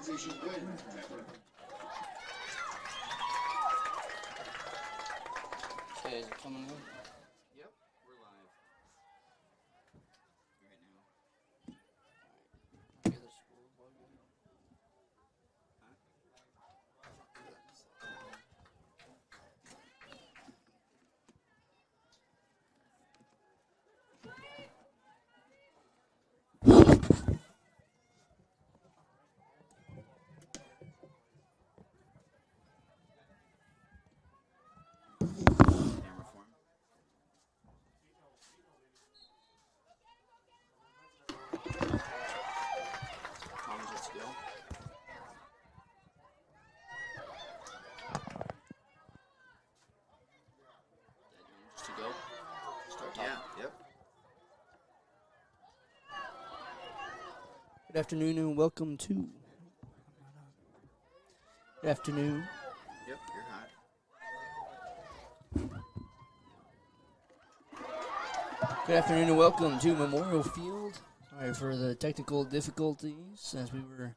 Okay, is it coming in? Yep, we're live. Right now. Get the school plug in. Camera form. Mom's let's go. Just to go. Start talking. Yeah, yep. Good afternoon and welcome to. Good afternoon. Yep, you're hot. Good afternoon and welcome to Memorial Field. Sorry for the technical difficulties as we were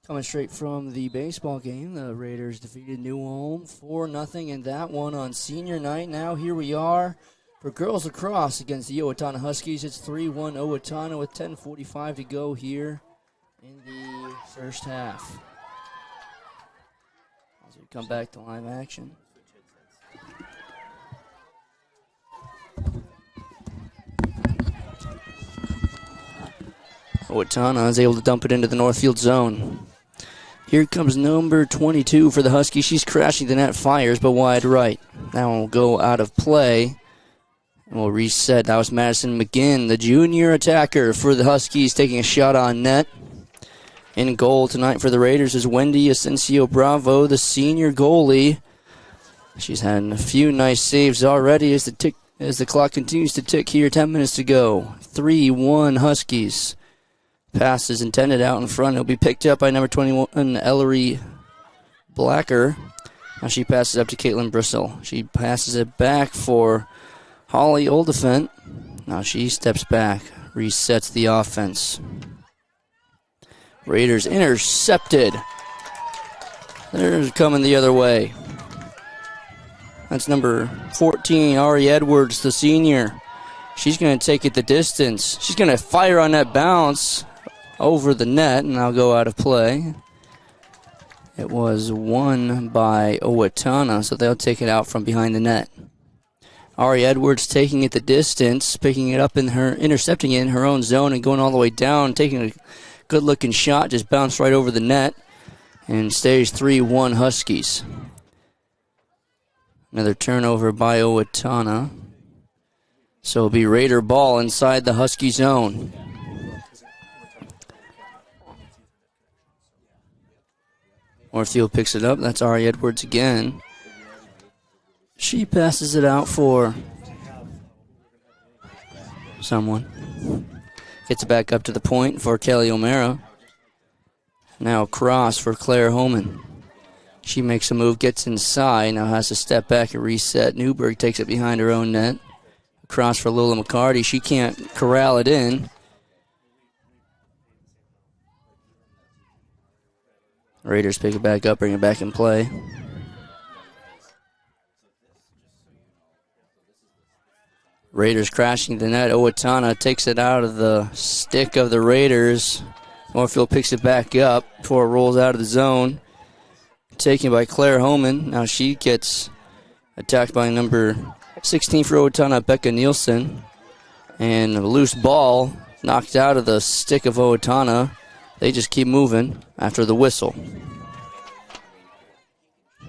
coming straight from the baseball game. The Raiders defeated New Ulm 4-0 in that one on senior night. Now here we are for girls lacrosse against the Owatonna Huskies. It's 3-1 Owatonna with 10:45 to go here in the first half. As we come back to live action. Owatonna is able to dump it into the Northfield zone. Here comes number 22 for the Huskies. She's crashing the net, fires, but wide right. That one will go out of play. And we'll reset. That was Madison McGinn, the junior attacker for the Huskies, taking a shot on net. In goal tonight for the Raiders is Wendy Asensio Bravo, the senior goalie. She's had a few nice saves already as the clock continues to tick here. 10 minutes to go. 3-1 Huskies. Pass is intended out in front. It'll be picked up by number 21, Ellery Blacker. Now she passes up to Caitlin Bristol. She passes it back for Holly Oldefant. Now she steps back, resets the offense. Raiders intercepted. They're coming the other way. That's number 14, Ari Edwards, the senior. She's going to take it the distance. She's going to fire on that bounce over the net, and I'll go out of play. It was won by Owatonna, so they'll take it out from behind the net. Ari Edwards taking it the distance, picking it up in her, intercepting it in her own zone and going all the way down, taking a good-looking shot, just bounced right over the net, and stays 3-1 Huskies. Another turnover by Owatonna. So it'll be Raider ball inside the Husky zone. Northfield picks it up. That's Ari Edwards again. She passes it out for someone. Gets it back up to the point for Kelly O'Mara. Now cross for Claire Homan. She makes a move, gets inside, now has to step back and reset. Newberg takes it behind her own net. Cross for Lola McCarty. She can't corral it in. Raiders pick it back up, bring it back in play. Raiders crashing the net. Owatonna takes it out of the stick of the Raiders. Northfield picks it back up before it rolls out of the zone. Taken by Claire Homan. Now she gets attacked by number 16 for Owatonna, Becca Nielsen. And a loose ball knocked out of the stick of Owatonna. They just keep moving after the whistle.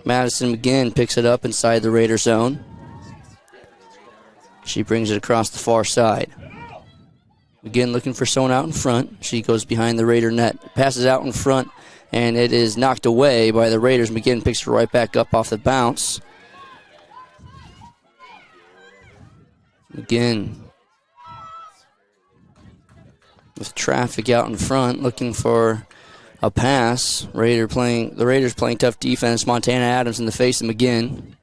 Madison McGinn picks it up inside the Raider zone. She brings it across the far side. McGinn looking for someone out in front. She goes behind the Raider net. Passes out in front, and it is knocked away by the Raiders. McGinn picks it right back up off the bounce. McGinn with traffic out in front, looking for a pass. The Raiders playing tough defense. Montana Adams in the face of McGinn.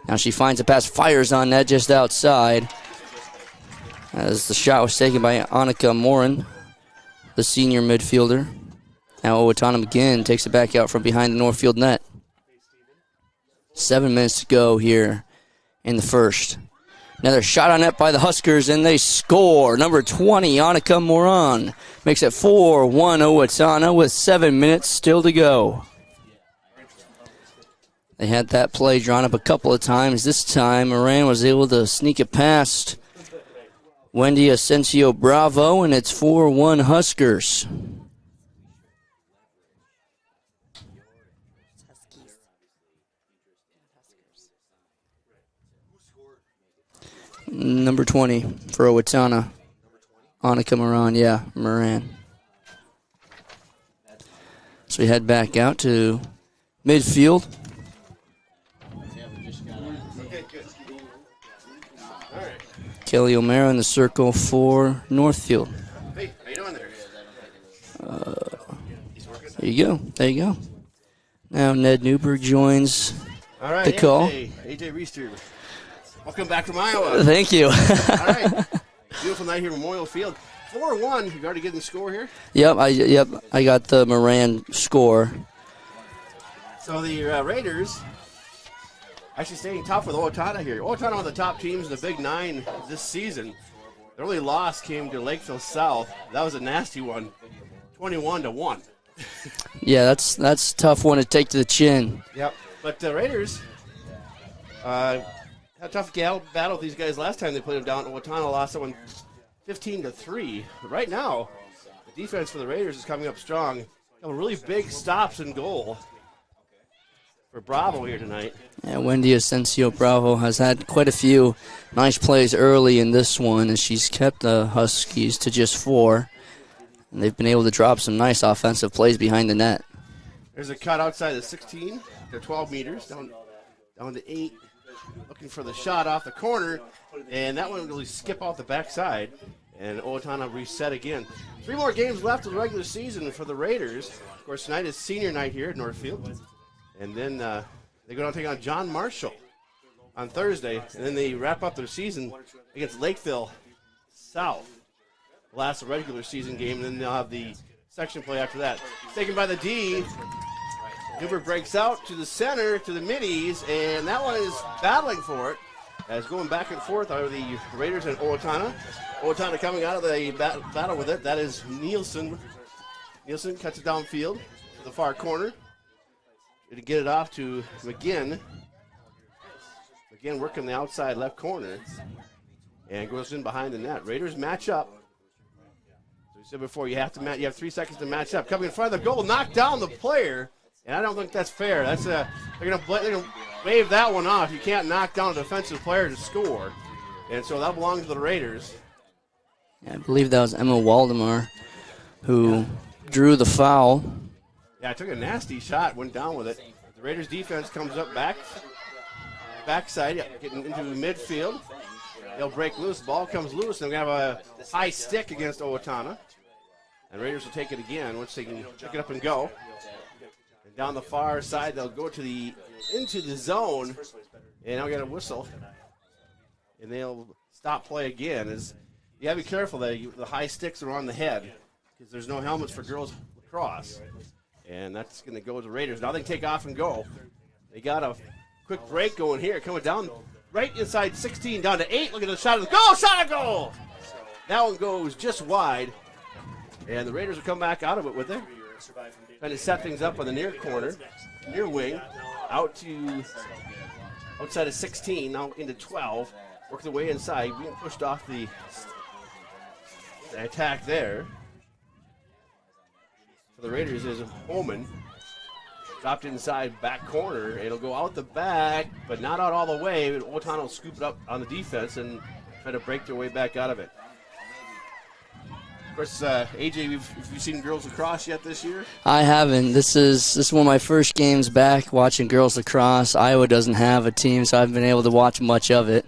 Now she finds a pass, fires on net just outside. As the shot was taken by Annika Morin, the senior midfielder. Now Owatonna again takes it back out from behind the Northfield net. 7 minutes to go here in the first. Another shot on net by the Huskers, and they score. Number 20, Annika Moran, makes it 4-1 Owatonna with 7 minutes still to go. They had that play drawn up a couple of times. This time, Moran was able to sneak it past Wendy Asensio Bravo, and it's 4-1 Huskers. Number 20 for Owatonna. Annika Moran. So we head back out to midfield. Kelly O'Mara in the circle for Northfield. Hey, how you doing there? There you go. Now Ned Newberg joins All right, the call. AJ Reister. Welcome back from Iowa. Thank you. All right. Beautiful night here at Memorial Field. 4-1. You already getting the score here? Yep, I got the Moran score. So the Raiders actually staying tough with Owatonna here. Owatonna one of the top teams in the Big Nine this season. Their only loss came to Lakeville South. That was a nasty one, 21-1. Yeah, that's a tough one to take to the chin. Yep. But the Raiders had a tough battle with these guys last time they played them down. Owatonna lost that one 15-3. But right now, the defense for the Raiders is coming up strong. Couple really big stops in goal for Bravo here tonight. Yeah, Wendy Asensio Bravo has had quite a few nice plays early in this one, and she's kept the Huskies to just 4. And they've been able to drop some nice offensive plays behind the net. There's a cut outside the 16. They're 12 meters, down to 8. Looking for the shot off the corner, and that one will really skip off the backside. And Owatonna reset again. 3 more games left of the regular season for the Raiders. Of course, tonight is senior night here at Northfield. And then they go down and take on John Marshall on Thursday. And then they wrap up their season against Lakeville South. Last regular season game, and then they'll have the section play after that. Taken by the D. Newberg breaks out to the center, to the middies, and that one is battling for it. As going back and forth are the Raiders and Owatonna. Owatonna coming out of the battle with it. That is Nielsen. Nielsen cuts it downfield to the far corner. To get it off to McGinn. McGinn working the outside left corner. And goes in behind the net. Raiders match up. So we said before, you have 3 seconds to match up. Coming in front of the goal, knock down the player. And I don't think that's fair. They're gonna wave that one off. You can't knock down a defensive player to score. And so that belongs to the Raiders. Yeah, I believe that was Emma Waldemar who drew the foul. Yeah, took a nasty shot, went down with it. The Raiders defense comes up backside, getting into midfield. They'll break loose. Ball comes loose, and we have a high stick against Owatonna. And Raiders will take it again once they can pick it up and go. And down the far side, they'll go into the zone, and now we got a whistle. And they'll stop play again. You got to be careful that the high sticks are on the head because there's no helmets for girls lacrosse. And that's going to go to the Raiders. Now they can take off and go. They got a quick break going here. Coming down right inside 16, down to 8. Look at the shot of the goal. Shot of goal! That one goes just wide. And the Raiders will come back out of it with it. Trying to set things up on the near corner. Near wing. Out to outside of 16. Now into 12. Work their way inside. Being pushed off the attack there. For the Raiders is Holman. Dropped inside back corner. It'll go out the back, but not out all the way. Owatonna will scoop it up on the defense and try to break their way back out of it. Of course, AJ, have you seen girls lacrosse yet this year? I haven't. This is one of my first games back watching girls lacrosse. Iowa doesn't have a team, so I haven't been able to watch much of it.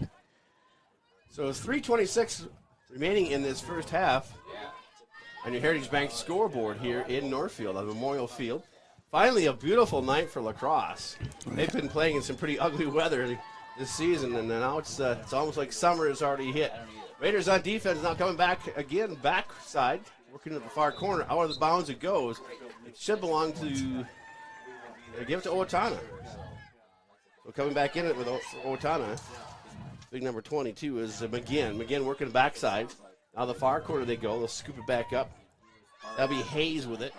So 3:26 remaining in this first half on your Heritage Bank scoreboard here in Northfield on Memorial Field. Finally, a beautiful night for lacrosse. They've been playing in some pretty ugly weather this season, and now it's almost like summer has already hit. Raiders on defense now coming back again, backside, working at the far corner. Out of the bounds it goes. It should belong to, give it to Owatonna. So coming back in it with Owatonna, big number 22 is McGinn. McGinn working the backside. Now the far corner they go. They'll scoop it back up. That'll be Hayes with it.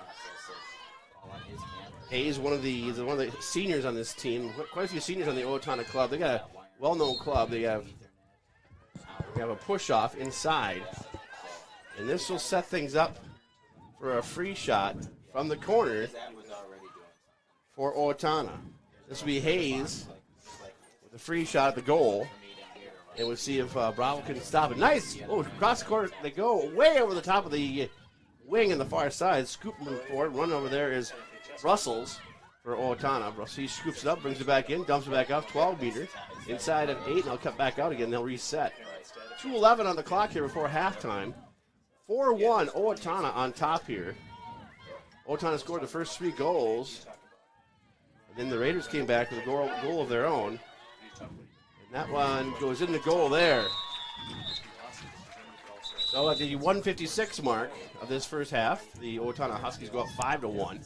Hayes, one of the seniors on this team. Quite a few seniors on the Owatonna club. They got a well-known club. They have a push-off inside. And this will set things up for a free shot from the corner for Owatonna. This will be Hayes with a free shot at the goal. And we'll see if Bravo can stop it. Nice! Oh, cross court they go. Way over the top of the wing in the far side. Scooping forward. Run over there is Brussels for Owatonna. He scoops it up, brings it back in, dumps it back up, 12 meters. Inside of 8, and they'll cut back out again. They'll reset. 2:11 on the clock here before halftime. 4-1, Owatonna on top here. Owatonna scored the first 3 goals. And then the Raiders came back with a goal of their own. And that one goes in the goal there. So at the 1:56 mark of this first half, the Owatonna Huskies go up 5-1.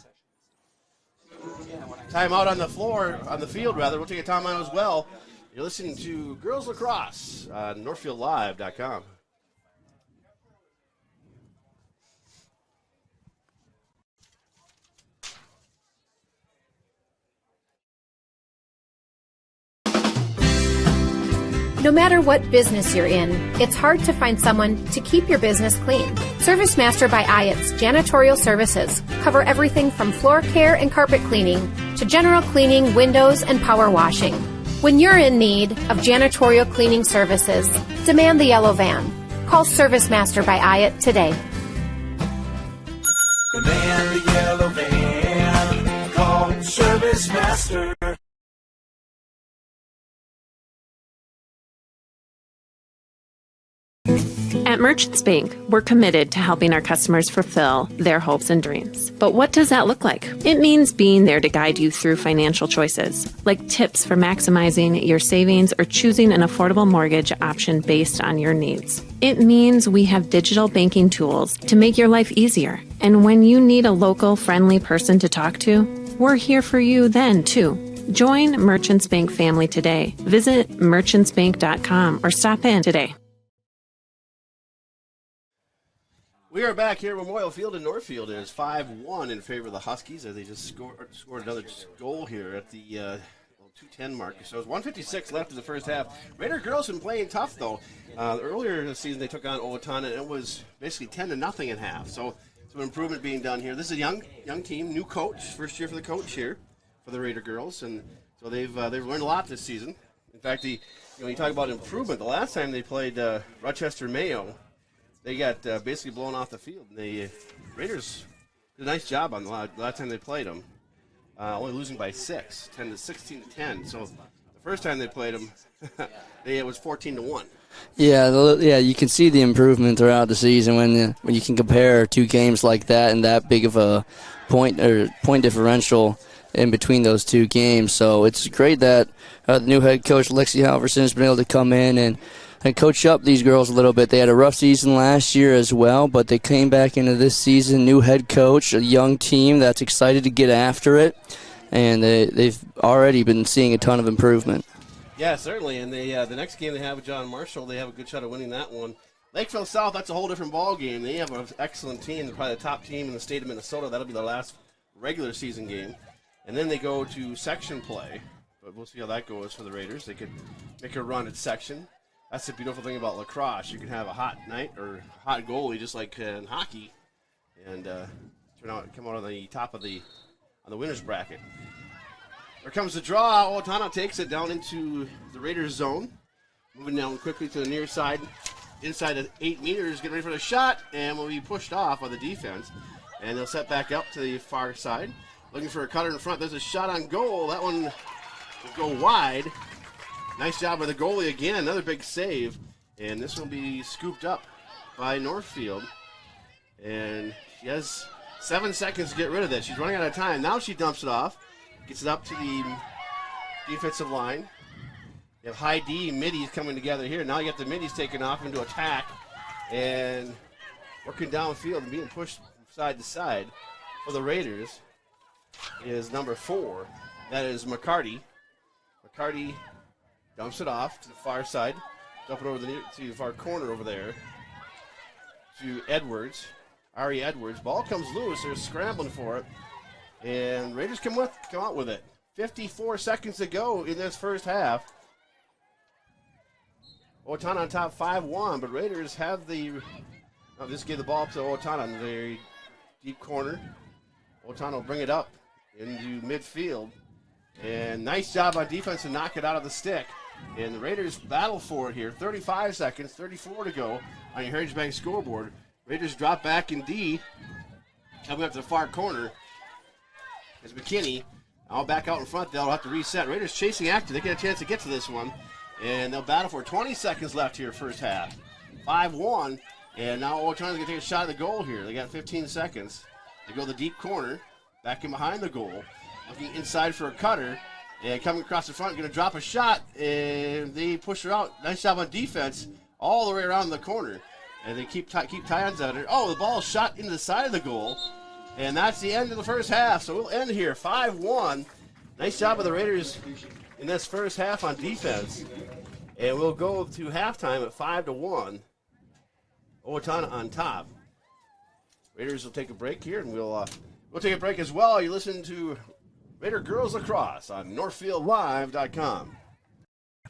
Timeout on the floor, on the field rather. We'll take a timeout as well. You're listening to Girls Lacrosse on NorthfieldLive.com. No matter what business you're in, it's hard to find someone to keep your business clean. ServiceMaster by Ayatt's Janitorial Services cover everything from floor care and carpet cleaning to general cleaning, windows, and power washing. When you're in need of janitorial cleaning services, demand the yellow van. Call ServiceMaster by Ayatt today. Demand the yellow van. Call ServiceMaster. At Merchants Bank, we're committed to helping our customers fulfill their hopes and dreams. But what does that look like? It means being there to guide you through financial choices, like tips for maximizing your savings or choosing an affordable mortgage option based on your needs. It means we have digital banking tools to make your life easier. And when you need a local, friendly person to talk to, we're here for you then, too. Join Merchants Bank family today. Visit merchantsbank.com or stop in today. We are back here at Memorial Field in Northfield, and it's 5-1 in favor of the Huskies as they just scored another goal here at the 2:10 mark. So it's 1:56 left in the first half. Raider girls been playing tough, though. Earlier this season, they took on Owatonna, and it was basically 10-0 in half. So some improvement being done here. This is a young team, new coach, first year for the coach here for the Raider girls, and so they've learned a lot this season. In fact, when you talk about improvement, the last time they played Rochester Mayo, they got basically blown off the field. The Raiders did a nice job on the last time they played them, only losing by 6, 16-10. So the first time they played them, it was 14-1. Yeah, you can see the improvement throughout the season when you can compare 2 games like that and that big of a point differential in between those 2 games. So it's great that the new head coach Lexi Halverson has been able to come in and coach up these girls a little bit. They had a rough season last year as well, but they came back into this season, new head coach, a young team that's excited to get after it, and they've already been seeing a ton of improvement. Yeah, certainly, and the next game they have with John Marshall, they have a good shot of winning that one. Lakeville South, that's a whole different ball game. They have an excellent team. They're probably the top team in the state of Minnesota. That'll be their last regular season game. And then they go to section play, but we'll see how that goes for the Raiders. They could make a run at section. That's the beautiful thing about lacrosse. You can have a hot night or hot goalie just like in hockey, and come out on the top of the winners bracket. There comes the draw. Owatonna takes it down into the Raiders zone, moving down quickly to the near side, inside of 8 meters, getting ready for the shot, and will be pushed off by the defense. And they'll set back up to the far side, looking for a cutter in front. There's a shot on goal. That one will go wide. Nice job by the goalie again, another big save. And this will be scooped up by Northfield. And she has 7 seconds to get rid of this. She's running out of time. Now she dumps it off, gets it up to the defensive line. You have high D, middies coming together here. Now you got the middies taken off into attack. And working downfield and being pushed side to side for the Raiders is number 4. That is McCarty. McCarty dumps it off to the far side, dumping over to the far corner over there to Edwards. Ari Edwards. Ball comes loose. They're scrambling for it. And Raiders come out with it. 54 seconds to go in this first half. Owatonna on top 5-1, but Raiders have the... I'll just give the ball to Owatonna in the very deep corner. Owatonna will bring it up into midfield. And nice job on defense to knock it out of the stick. And the Raiders battle for it here. 35 seconds, 34 to go on your Heritage Bank scoreboard. Raiders drop back in D. Coming up to the far corner is McKinney. All back out in front. They'll have to reset. Raiders chasing after. They get a chance to get to this one. And they'll battle for 20 seconds left here first half. 5-1. And now Owatonna's going to take a shot at the goal here. They got 15 seconds. They go to the deep corner. Back in behind the goal. Looking inside for a cutter. And coming across the front, going to drop a shot. And they push her out. Nice job on defense all the way around the corner. And they keep ties on it. Oh, the ball is shot into the side of the goal. And that's the end of the first half. So we'll end here 5-1. Nice job of the Raiders in this first half on defense. And we'll go to halftime at 5-1. Owatonna on top. Raiders will take a break here, and we'll take a break as well. You're listening to Raider Girls Lacrosse on NorthfieldLive.com.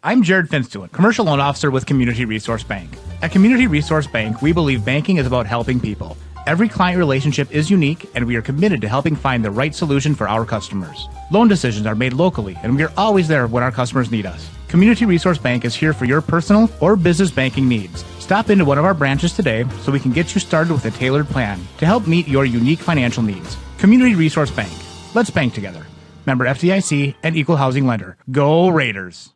I'm Jared Finstuen, Commercial Loan Officer with Community Resource Bank. At Community Resource Bank, we believe banking is about helping people. Every client relationship is unique, and we are committed to helping find the right solution for our customers. Loan decisions are made locally, and we are always there when our customers need us. Community Resource Bank is here for your personal or business banking needs. Stop into one of our branches today so we can get you started with a tailored plan to help meet your unique financial needs. Community Resource Bank. Let's bank together. Member FDIC and Equal Housing Lender. Go Raiders!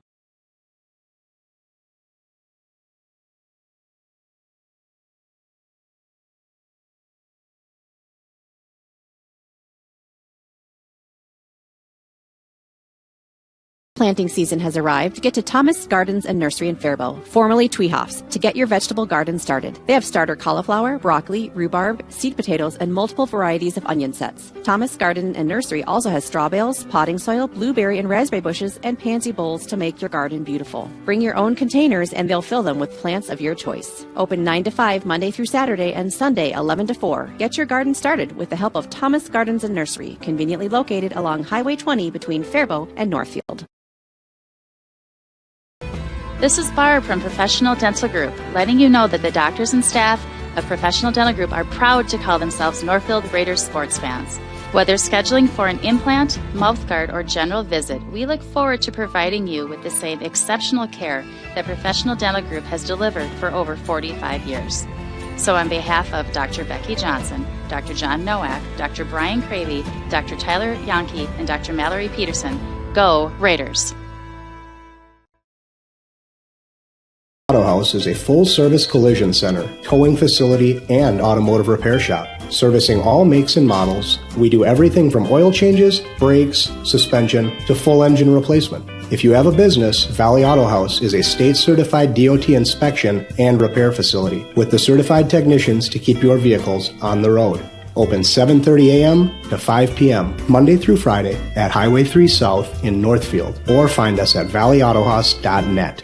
Planting season has arrived. Get to Thomas Gardens and Nursery in Faribault, formerly Tweehoff's, to get your vegetable garden started. They have starter cauliflower, broccoli, rhubarb, seed potatoes, and multiple varieties of onion sets. Thomas Garden and Nursery also has straw bales, potting soil, blueberry and raspberry bushes, and pansy bowls to make your garden beautiful. Bring your own containers and they'll fill them with plants of your choice. Open 9 to 5 Monday through Saturday and Sunday 11 to 4. Get your garden started with the help of Thomas Gardens and Nursery, conveniently located along Highway 20 between Faribault and Northfield. This is Barb from Professional Dental Group, letting you know that the doctors and staff of Professional Dental Group are proud to call themselves Northfield Raiders sports fans. Whether scheduling for an implant, mouthguard, or general visit, we look forward to providing you with the same exceptional care that Professional Dental Group has delivered for over 45 years. So on behalf of Dr. Becky Johnson, Dr. John Nowak, Dr. Brian Cravey, Dr. Tyler Yonke, and Dr. Mallory Peterson, go Raiders! Auto House is a full-service collision center, towing facility, and automotive repair shop. Servicing all makes and models, we do everything from oil changes, brakes, suspension, to full engine replacement. If you have a business, Valley Auto House is a state-certified DOT inspection and repair facility with the certified technicians to keep your vehicles on the road. Open 7:30 a.m. to 5 p.m. Monday through Friday at Highway 3 South in Northfield, or find us at valleyautohouse.net.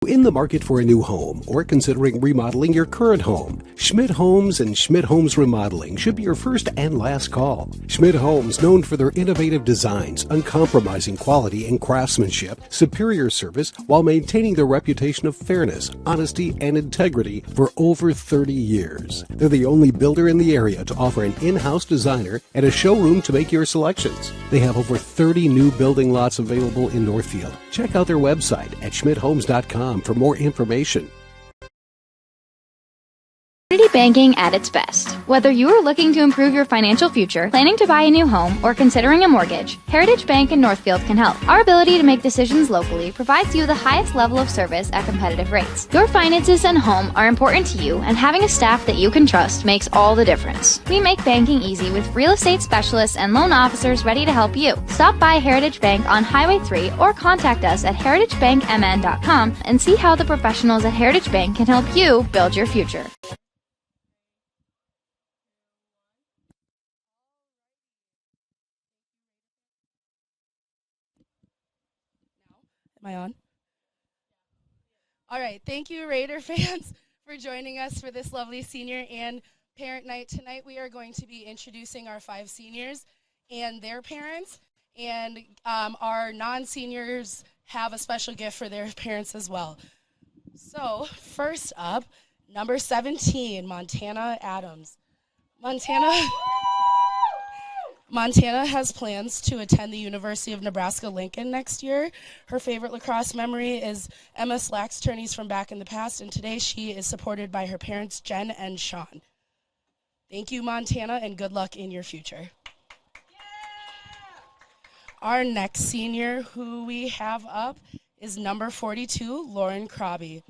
In the market for a new home or considering remodeling your current home, Schmidt Homes and Schmidt Homes Remodeling should be your first and last call. Schmidt Homes, known for their innovative designs, uncompromising quality and craftsmanship, superior service, while maintaining their reputation of fairness, honesty, and integrity for over 30 years. They're the only builder in the area to offer an in-house designer and a showroom to make your selections. They have over 30 new building lots available in Northfield. Check out their website at schmidthomes.com for more information. Community banking at its best. Whether you are looking to improve your financial future, planning to buy a new home, or considering a mortgage, Heritage Bank in Northfield can help. Our ability to make decisions locally provides you the highest level of service at competitive rates. Your finances and home are important to you, and having a staff that you can trust makes all the difference. We make banking easy with real estate specialists and loan officers ready to help you. Stop by Heritage Bank on Highway 3 or contact us at heritagebankmn.com and see how the professionals at Heritage Bank can help you build your future. Am I on? All right. Thank you, Raider fans, for joining us for this lovely senior and parent night. Tonight we are going to be introducing our 5 seniors and their parents. And our non-seniors have a special gift for their parents as well. So first up, number 17, Montana Adams. Montana has plans to attend the University of Nebraska-Lincoln next year. Her favorite lacrosse memory is Emma Slack's tourneys from back in the past, and today she is supported by her parents, Jen and Sean. Thank you, Montana, and good luck in your future. Our next senior who we have up is number 42, Lauren Crobby.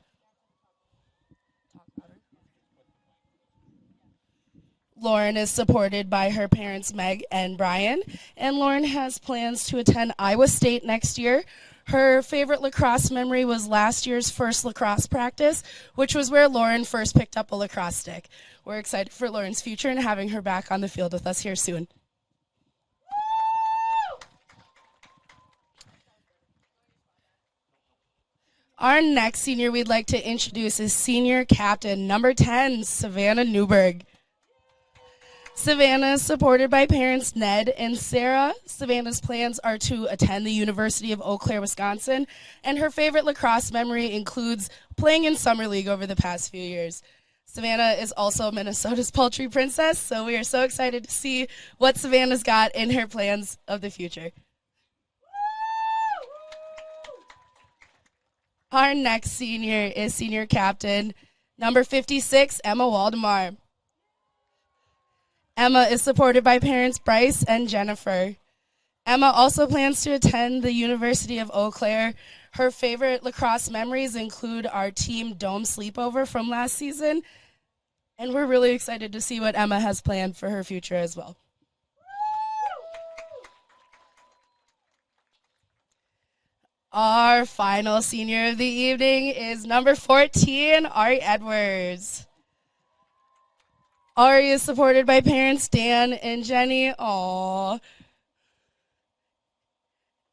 Lauren is supported by her parents, Meg and Brian, and Lauren has plans to attend Iowa State next year. Her favorite lacrosse memory was last year's first lacrosse practice, which was where Lauren first picked up a lacrosse stick. We're excited for Lauren's future and having her back on the field with us here soon. Our next senior we'd like to introduce is senior captain, number 10, Savannah Newberg. Savannah is supported by parents Ned and Sarah. Savannah's plans are to attend the University of Eau Claire, Wisconsin, and her favorite lacrosse memory includes playing in Summer League over the past few years. Savannah is also Minnesota's poultry princess, so we are so excited to see what Savannah's got in her plans of the future. Our next senior is senior captain, number 56, Emma Waldemar. Emma is supported by parents Bryce and Jennifer. Emma also plans to attend the University of Eau Claire. Her favorite lacrosse memories include our team dome sleepover from last season, and we're really excited to see what Emma has planned for her future as well. Our final senior of the evening is number 14, Ari Edwards. Ari is supported by parents Dan and Jenny,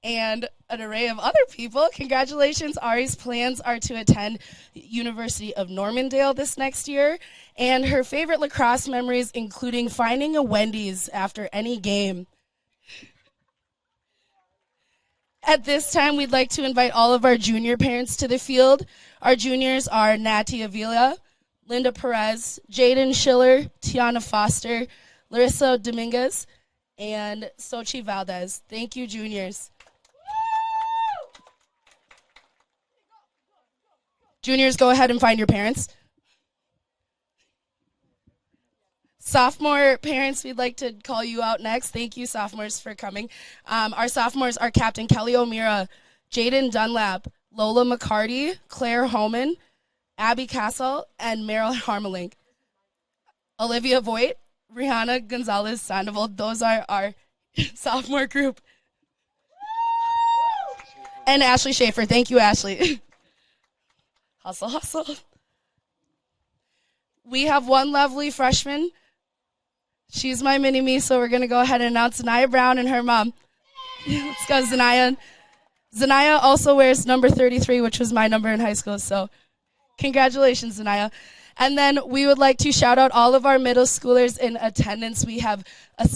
and an array of other people. Congratulations, Ari's plans are to attend the University of Normandale this next year, and her favorite lacrosse memories including finding a Wendy's after any game. At this time, we'd like to invite all of our junior parents to the field. Our juniors are Nati Avila, Linda Perez, Jaden Schiller, Tiana Foster, Larissa Dominguez, and Sochi Valdez. Thank you, juniors. Juniors, go ahead and find your parents. Sophomore parents, we'd like to call you out next. Thank you, sophomores, for coming. Our sophomores are Captain Kelly O'Meara, Jaden Dunlap, Lola McCarty, Claire Holman, Abby Castle, and Meryl Harmelink. Olivia Voigt, Rihanna Gonzalez Sandoval. Those are our sophomore group. And Ashley Schaefer. Thank you, Ashley. Hustle, hustle. We have one lovely freshman. She's my mini-me, so we're going to go ahead and announce Zanaya Brown and her mom. Let's go, Zanaya. Zanaya also wears number 33, which was my number in high school, so congratulations, Zanaya. And then we would like to shout out all of our middle schoolers in attendance. We have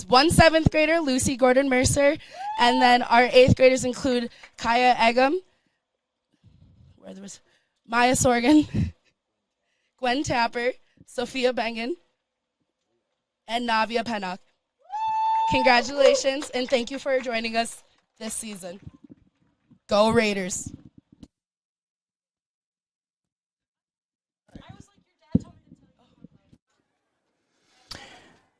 one 7th grader, Lucy Gordon-Mercer, and then our 8th graders include Kaya Eggum, Maya Sorgan, Gwen Tapper, Sophia Bengen, and Navia Pennock. Congratulations, and thank you for joining us this season. Go Raiders.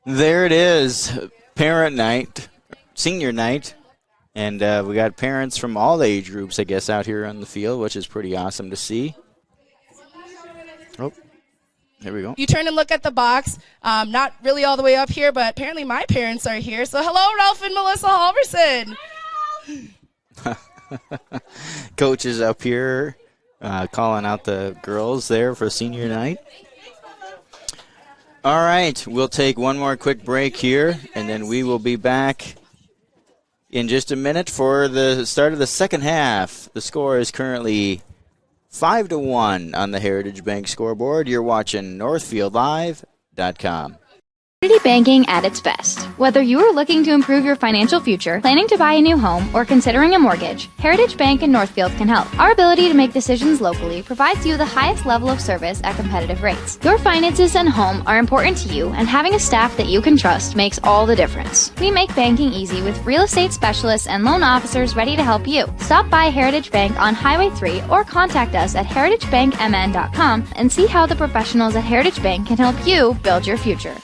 There it is, parent night, senior night. And we got parents from all age groups, I guess, out here on the field, which is pretty awesome to see. Oh, here we go. You turn and look at the box, not really all the way up here, but apparently my parents are here. So hello, Ralph and Melissa Halverson. Coach is up here calling out the girls there for senior night. All right, we'll take one more quick break here, and then we will be back in just a minute for the start of the second half. The score is currently 5-1 on the Heritage Bank scoreboard. You're watching NorthfieldLive.com. Community banking at its best. Whether you are looking to improve your financial future, planning to buy a new home, or considering a mortgage, Heritage Bank in Northfield can help. Our ability to make decisions locally provides you the highest level of service at competitive rates. Your finances and home are important to you, and having a staff that you can trust makes all the difference. We make banking easy with real estate specialists and loan officers ready to help you. Stop by Heritage Bank on Highway 3 or contact us at heritagebankmn.com and see how the professionals at Heritage Bank can help you build your future.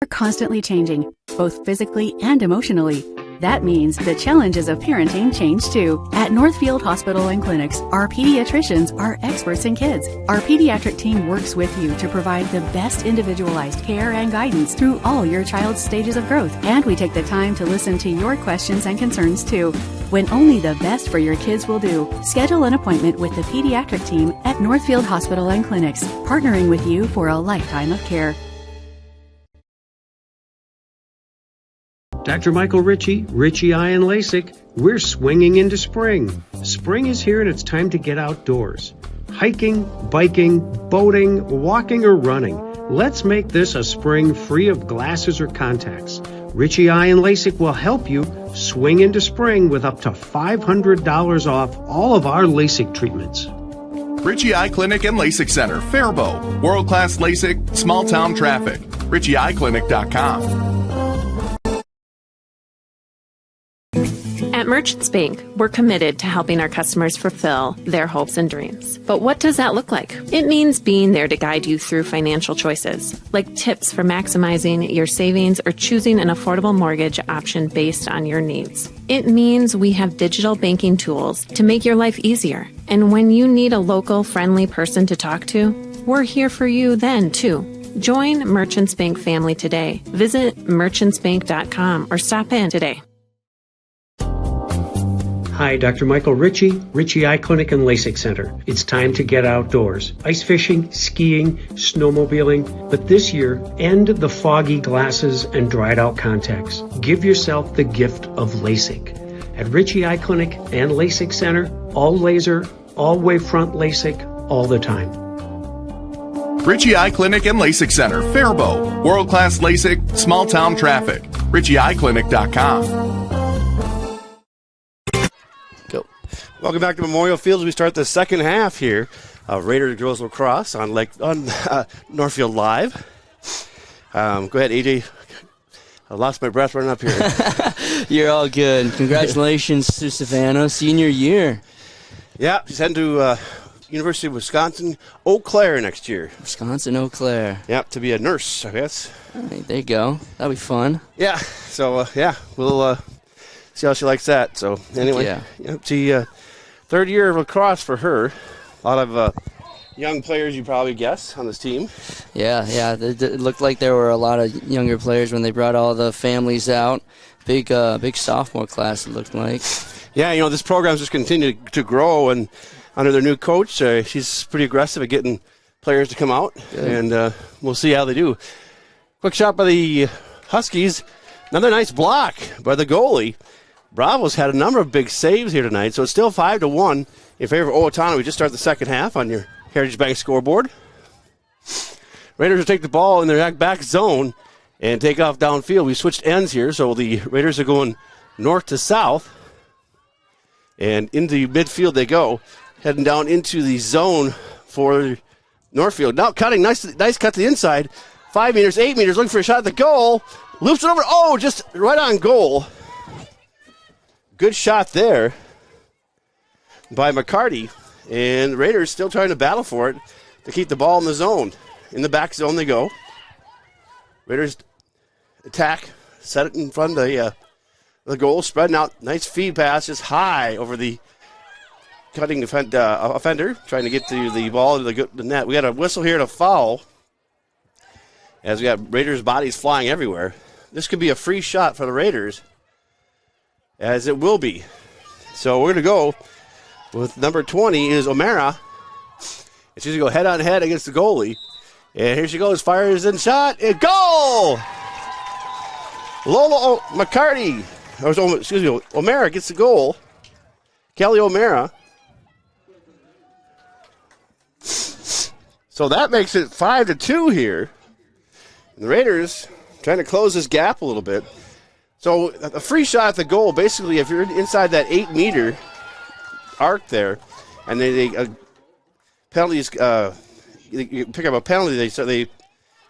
Are constantly changing, both physically and emotionally. That means the challenges of parenting change too. At Northfield Hospital and Clinics, our pediatricians are experts in kids. Our pediatric team works with you to provide the best individualized care and guidance through all your child's stages of growth. And we take the time to listen to your questions and concerns too. When only the best for your kids will do, schedule an appointment with the pediatric team at Northfield Hospital and Clinics, partnering with you for a lifetime of care. Dr. Michael Ritchie, Ritchie Eye and LASIK, we're swinging into spring. Spring is here and it's time to get outdoors. Hiking, biking, boating, walking or running. Let's make this a spring free of glasses or contacts. Ritchie Eye and LASIK will help you swing into spring with up to $500 off all of our LASIK treatments. Ritchie Eye Clinic and LASIK Center, Faribault. World-class LASIK, small-town traffic. RitchieEyeClinic.com. At Merchants Bank, we're committed to helping our customers fulfill their hopes and dreams. But what does that look like? It means being there to guide you through financial choices, like tips for maximizing your savings or choosing an affordable mortgage option based on your needs. It means we have digital banking tools to make your life easier. And when you need a local, friendly person to talk to, we're here for you then, too. Join Merchants Bank family today. Visit merchantsbank.com or stop in today. Hi, Dr. Michael Ritchie, Ritchie Eye Clinic and LASIK Center. It's time to get outdoors. Ice fishing, skiing, snowmobiling. But this year, end the foggy glasses and dried out contacts. Give yourself the gift of LASIK. At Ritchie Eye Clinic and LASIK Center, all laser, all wavefront LASIK, all the time. Ritchie Eye Clinic and LASIK Center, Faribault. World-class LASIK, small-town traffic. RitchieEyeClinic.com. Welcome back to Memorial Fields. We start the second half here of Raiders Girls Lacrosse on Northfield Live. Go ahead, AJ. I lost my breath running up here. You're all good. Congratulations to Savannah, senior year. Yeah, she's heading to University of Wisconsin, Eau Claire next year. Wisconsin, Eau Claire. Yep, to be a nurse, I guess. All right, there you go. That'll be fun. Yeah, so, we'll see how she likes that. So, anyway, she... third year of lacrosse for her. A lot of young players, you probably guess, on this team. Yeah. It looked like there were a lot of younger players when they brought all the families out. Big sophomore class, it looked like. Yeah, this program's just continued to grow, and under their new coach, she's pretty aggressive at getting players to come out. Good. And we'll see how they do. Quick shot by the Huskies. Another nice block by the goalie. Bravo's had a number of big saves here tonight, so it's still 5-1 in favor of Owatonna. We just start the second half on your Heritage Bank scoreboard. Raiders will take the ball in their back zone and take off downfield. We switched ends here, so the Raiders are going north to south. And into midfield they go, heading down into the zone for Northfield. Now cutting, nice cut to the inside. 5 meters, 8 meters, looking for a shot at the goal. Loops it over, just right on goal. Good shot there by McCarty. And the Raiders still trying to battle for it to keep the ball in the zone. In the back zone they go. Raiders attack, set it in front of the goal, spreading out. Nice feed pass, just high over the cutting offender, trying to get to the ball to the net. We got a whistle here to foul as we got Raiders bodies flying everywhere. This could be a free shot for the Raiders, as it will be. So we're going to go with number 20 is O'Mara. And she's going to go head-on-head against the goalie. And here she goes, fires in shot, and goal! Lola McCarty, O'Mara gets the goal. Kelly O'Mara. So that makes it 5-2 here. And the Raiders trying to close this gap a little bit. So a free shot at the goal, basically, if you're inside that 8-meter arc there, and penalties, you pick up a penalty, the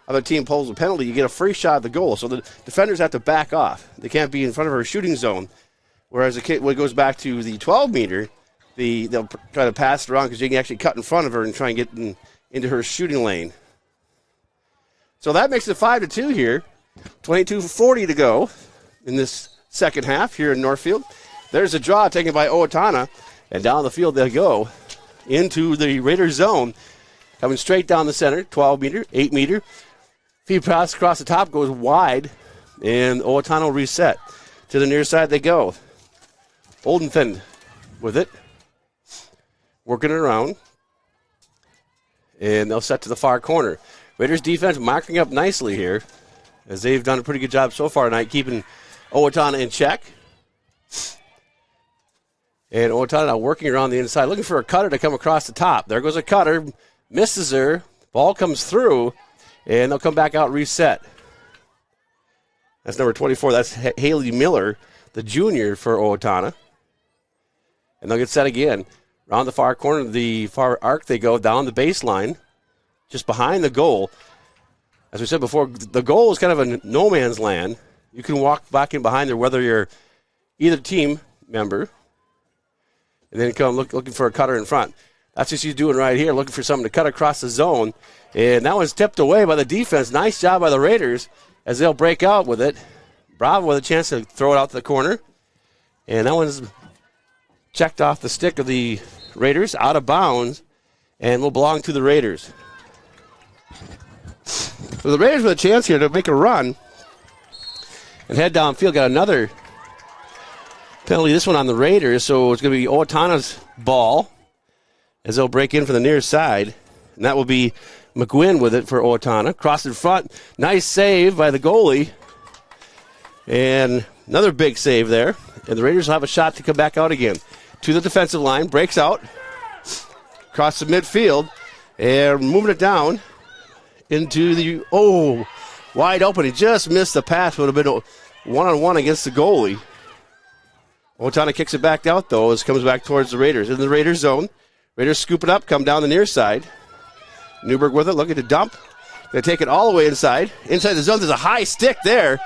other team pulls a penalty, you get a free shot at the goal. So the defenders have to back off. They can't be in front of her shooting zone. Whereas when it goes back to the 12-meter, they'll try to pass it around because you can actually cut in front of her and try and get into her shooting lane. So that makes it 5-2 here. 22:40 to go in this second half here in Northfield. There's a draw taken by Owatonna, and down the field they go into the Raiders zone. Coming straight down the center, 12-meter, 8-meter. Feed pass across the top goes wide, and Owatonna will reset. To the near side they go. Oldenfeld with it. Working it around. And they'll set to the far corner. Raiders defense marking up nicely here, as they've done a pretty good job so far tonight, keeping Owatonna in check. And Owatonna now working around the inside, looking for a cutter to come across the top. There goes a cutter, misses her, ball comes through, and they'll come back out reset. That's number 24. That's Haley Miller, the junior for Owatonna. And they'll get set again. Around the far corner, the far arc, they go down the baseline, just behind the goal. As we said before, the goal is kind of a no man's land. You can walk back in behind there, whether you're either team member, and then come looking for a cutter in front. That's what she's doing right here, looking for someone to cut across the zone. And that one's tipped away by the defense. Nice job by the Raiders as they'll break out with it. Bravo with a chance to throw it out to the corner. And that one's checked off the stick of the Raiders, out of bounds, and will belong to the Raiders. So the Raiders with a chance here to make a run and head downfield. Got another penalty, this one on the Raiders, so it's going to be Owatonna's ball as they'll break in for the near side. And that will be McGuinn with it for Owatonna. Cross in front. Nice save by the goalie. And another big save there. And the Raiders will have a shot to come back out again. To the defensive line. Breaks out. Across the midfield. And moving it down into the, wide open. He just missed the pass. Would have been one-on-one against the goalie. Owatonna kicks it back out, though, as it comes back towards the Raiders. In the Raiders zone. Raiders scoop it up, come down the near side. Newberg with it, looking to dump. Going to take it all the way inside. Inside the zone, there's a high stick there.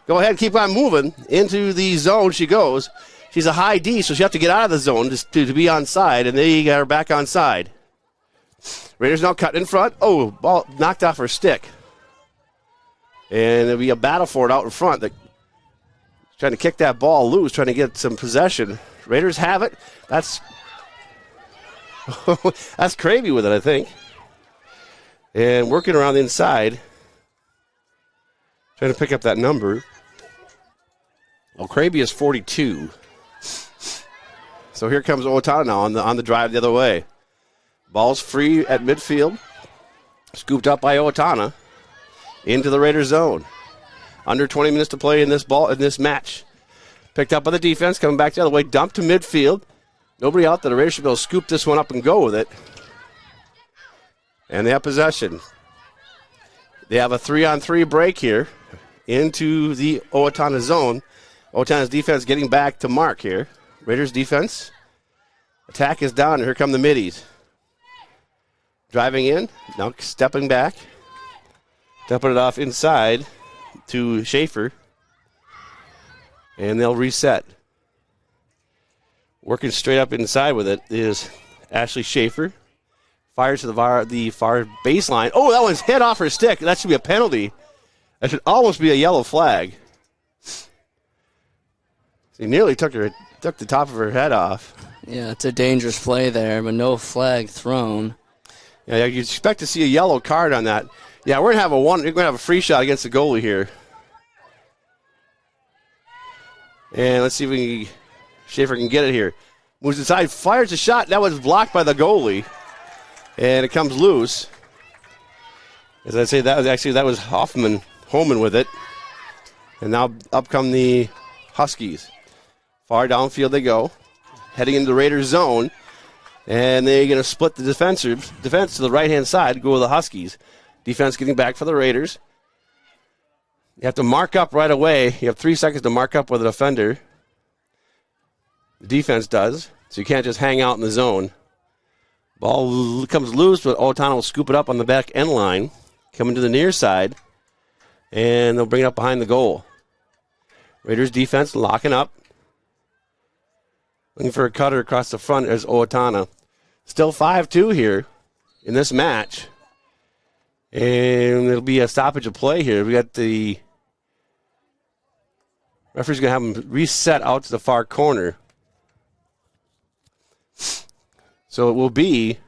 Go ahead, keep on moving. Into the zone she goes. She's a high D, so she has to get out of the zone to be on side, and they got her back on side. Raiders now cut in front. Oh, ball knocked off her stick. And there'll be a battle for it out in front. Trying to kick that ball loose, trying to get some possession. Raiders have it. That's Cravey with it, I think. And working around the inside. Trying to pick up that number. Well, Cravey is 42. So here comes Owatonna now on the drive the other way. Ball's free at midfield. Scooped up by Owatonna. Into the Raiders zone. Under 20 minutes to play in this match. Picked up by the defense, coming back the other way. Dumped to midfield. Nobody out there. The Raiders should be able to scoop this one up and go with it. And they have possession. They have a 3-on-3 break here into the Owatonna zone. Owatonna's defense getting back to mark here. Raiders defense. Attack is down. Here come the middies. Driving in. Now stepping back. Dumping it off inside to Schaefer. And they'll reset. Working straight up inside with it is Ashley Schaefer. Fires to the far baseline. Oh, that one's hit off her stick. That should be a penalty That should almost be a yellow flag. He nearly took the top of her head off. Yeah, it's a dangerous play there, but no flag thrown. Yeah, you'd expect to see a yellow card on that. Yeah, we're gonna have a free shot against the goalie here. And let's see if Schaefer can get it here. Moves inside, fires a shot. That was blocked by the goalie. And it comes loose. As I say, that was Homan with it. And now up come the Huskies. Far downfield they go, heading into the Raiders' zone. And they're going to split the defense to the right-hand side, go with the Huskies. Defense getting back for the Raiders. You have to mark up right away. You have 3 seconds to mark up with a defender. The defense does, so you can't just hang out in the zone. Ball comes loose, but Owatonna will scoop it up on the back end line, coming to the near side, and they'll bring it up behind the goal. Raiders defense locking up. Looking for a cutter across the front as Owatonna. Still 5-2 here in this match. And it'll be a stoppage of play here. We got the referee's going to have them reset out to the far corner. So it will be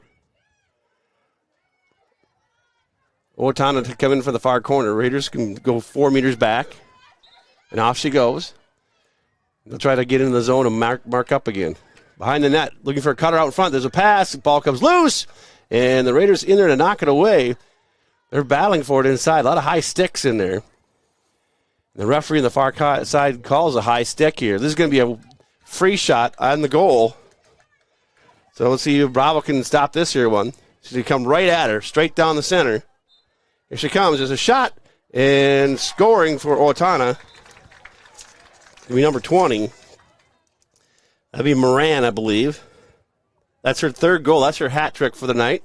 Owatonna to come in for the far corner. Raiders can go 4 meters back. And off she goes. They'll try to get into the zone and mark up again. Behind the net, looking for a cutter out in front. There's a pass. The ball comes loose. And the Raiders in there to knock it away. They're battling for it inside. A lot of high sticks in there. The referee on the far side calls a high stick here. This is going to be a free shot on the goal. So let's see if Bravo can stop this here one. She's going to come right at her, straight down the center. Here she comes. There's a shot. And scoring for Owatonna. It'll be number 20. That'll be Moran, I believe. That's her third goal. That's her hat trick for the night.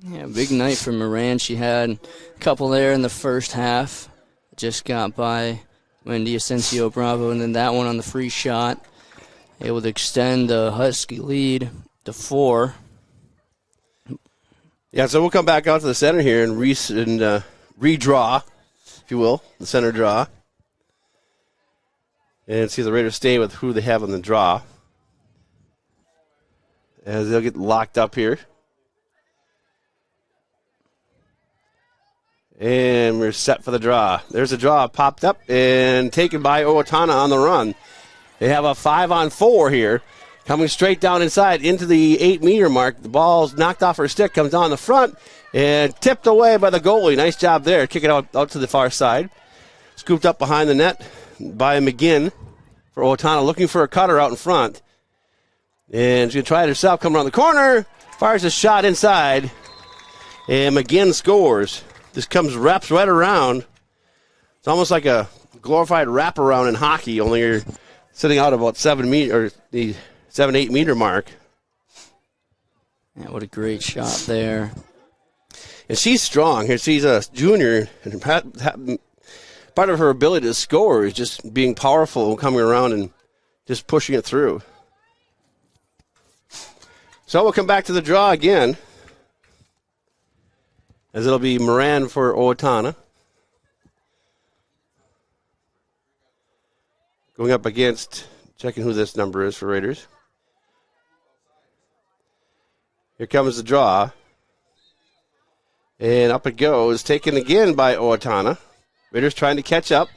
Yeah, big night for Moran. She had a couple there in the first half. Just got by Wendy Asensio Bravo, and then that one on the free shot. Able to extend the Husky lead to 4. Yeah, so we'll come back out to the center here and redraw, if you will, the center draw. And see the Raiders stay with who they have on the draw. As they'll get locked up here. And we're set for the draw. There's a draw popped up and taken by Owatonna on the run. They have a 5-on-4 here. Coming straight down inside into the 8-meter mark. The ball's knocked off her stick, comes down the front, and tipped away by the goalie. Nice job there. Kick it out to the far side. Scooped up behind the net by McGinn for Owatonna, looking for a cutter out in front. And she's going to try it herself, come around the corner, fires a shot inside, and McGinn scores. This wraps right around. It's almost like a glorified wraparound in hockey, only you're sitting out about 7 meter, or the 7-8 meter mark. Yeah, what a great shot there. And she's strong. She's a junior, and part of her ability to score is just being powerful and coming around and just pushing it through. So we'll come back to the draw again, as it'll be Moran for Owatonna. Going up against, checking who this number is for Raiders. Here comes the draw. And up it goes, taken again by Owatonna. Raiders trying to catch up.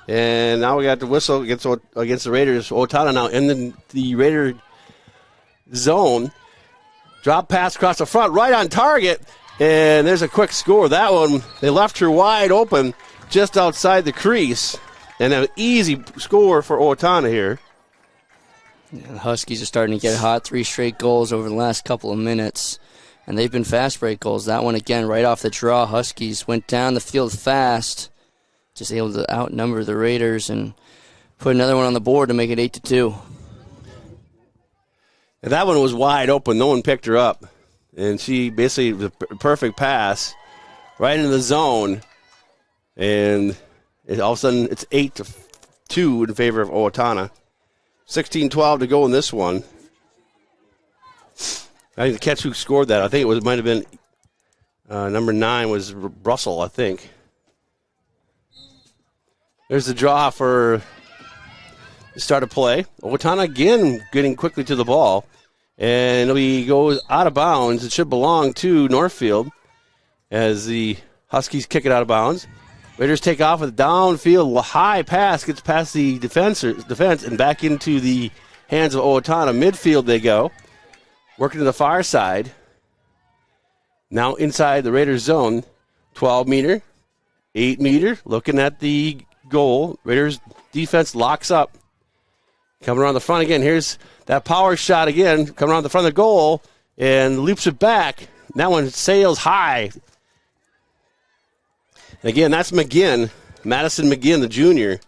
And now we got the whistle against the Raiders. Owatonna now in the Raider zone. Drop pass across the front, right on target. And there's a quick score. That one, they left her wide open just outside the crease. And an easy score for Owatonna here. Yeah, the Huskies are starting to get hot. 3 straight goals over the last couple of minutes. And they've been fast break goals. That one, again, right off the draw. Huskies went down the field fast. Just able to outnumber the Raiders and put another one on the board to make it 8-2. And that one was wide open. No one picked her up. And she basically was a perfect pass right into the zone. And all of a sudden, it's 8-2 in favor of Owatonna. 16-12 to go in this one. I think the catch who scored that, I think it might have been number 9 was Russell, I think. There's the draw for the start of play. Owatonna again getting quickly to the ball. And he goes out of bounds. It should belong to Northfield as the Huskies kick it out of bounds. Raiders take off with a downfield high pass, gets past the defense and back into the hands of Owatonna. Midfield they go, working to the far side. Now inside the Raiders zone, 12-meter, 8-meter, looking at the goal. Raiders defense locks up. Coming around the front again, here's that power shot again, coming around the front of the goal, and leaps it back. That one sails high. And again, that's McGinn, Madison McGinn, the junior.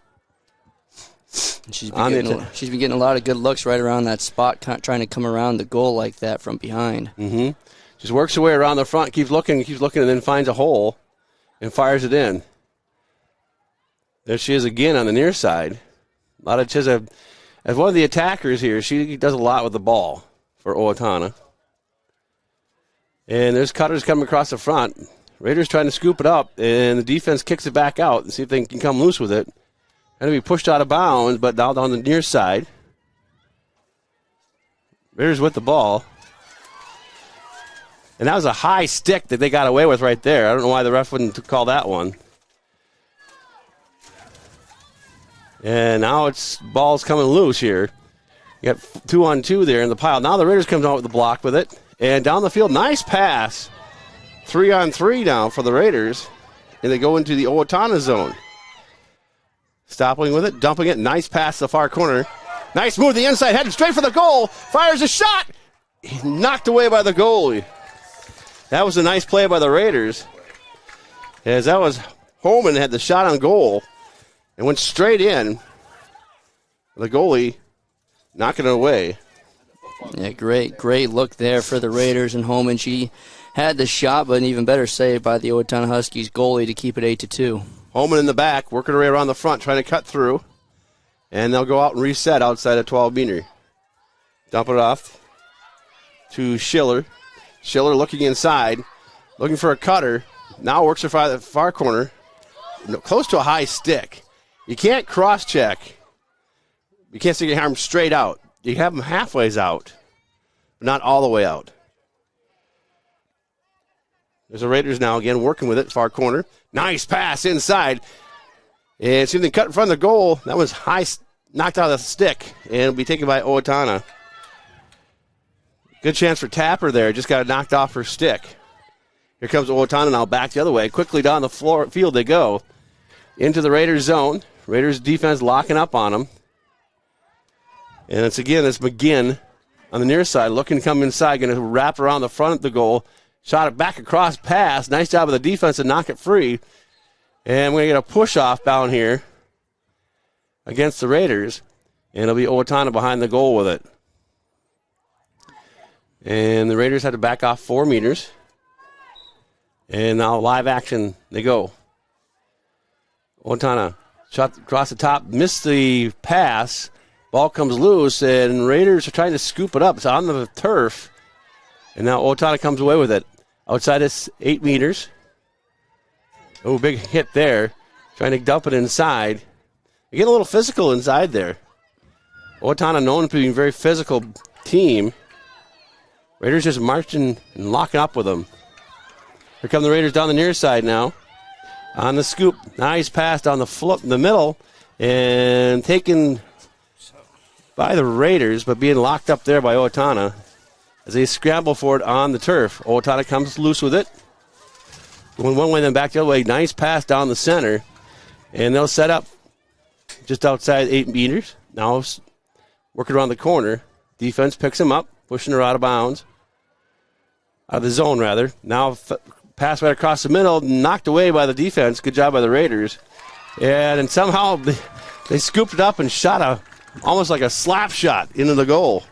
She's been getting a lot of good looks right around that spot, trying to come around the goal like that from behind. Mm-hmm. Just works her way around the front, keeps looking, and then finds a hole and fires it in. There she is again on the near side. As one of the attackers here, she does a lot with the ball for Owatonna. And there's cutters coming across the front. Raiders trying to scoop it up, and the defense kicks it back out and see if they can come loose with it. Going to be pushed out of bounds, but down on the near side. Raiders with the ball. And that was a high stick that they got away with right there. I don't know why the ref wouldn't call that one. And now it's ball's coming loose here. You got 2-on-2 there in the pile. Now the Raiders comes out with the block with it. And down the field, nice pass. 3-on-3 now for the Raiders. And they go into the Owatonna zone. Stopping with it, dumping it. Nice pass to the far corner. Nice move to the inside, headed straight for the goal. Fires a shot. Knocked away by the goalie. That was a nice play by the Raiders. As that was Holman had the shot on goal. And went straight in. The goalie knocking it away. Yeah, great look there for the Raiders and Holman. She had the shot, but an even better save by the Owatonna Huskies goalie to keep it 8-2. Holman in the back, working her way around the front, trying to cut through. And they'll go out and reset outside a 12-meter. Dump it off to Schiller. Schiller looking inside, looking for a cutter. Now works her far corner, close to a high stick. You can't cross-check. You can't stick your arm straight out. You have them halfways out, but not all the way out. There's the Raiders now again working with it, far corner. Nice pass inside. And see, they cut in front of the goal. That was high, knocked out of the stick, and it'll be taken by Owatonna. Good chance for Tapper there. Just got it knocked off her stick. Here comes Owatonna now back the other way. Quickly down the field they go. Into the Raiders zone. Raiders defense locking up on them. And it's McGinn on the near side looking to come inside. Going to wrap around the front of the goal. Shot it back across pass. Nice job of the defense to knock it free. And we're going to get a push-off down here against the Raiders. And it'll be Owatonna behind the goal with it. And the Raiders had to back off 4 meters. And now live action they go. Owatonna shot across the top, missed the pass. Ball comes loose, and Raiders are trying to scoop it up. It's on the turf. And now Owatonna comes away with it. Outside it's 8 meters. Oh, big hit there. Trying to dump it inside. You get a little physical inside there. Owatonna known for being a very physical team. Raiders just marching and locking up with them. Here come the Raiders down the near side now. On the scoop. Nice pass down the middle. And taken by the Raiders, but being locked up there by Owatonna as they scramble for it on the turf. Owatonna comes loose with it. Going one way, then back the other way. Nice pass down the center. And they'll set up just outside 8 meters. Now working around the corner. Defense picks him up, pushing her out of bounds. Out of the zone, rather. Now pass right across the middle, knocked away by the defense. Good job by the Raiders. And somehow they scooped it up and shot almost like a slap shot into the goal.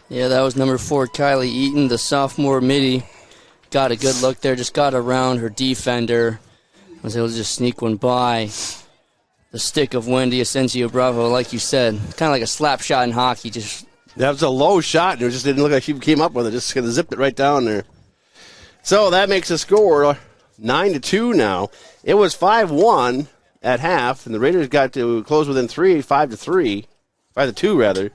Yeah, that was number 4, Kylie Eaton, the sophomore midi. Got a good look there, just got around her defender. Was able to just sneak one by. The stick of Wendy Asensio Bravo, like you said. Kind of like a slap shot in hockey. That was a low shot, and it just didn't look like she came up with it. Just kind of zipped it right down there. So that makes the score 9-2 now. It was 5-1 at half, and the Raiders got to close within 5-2 rather,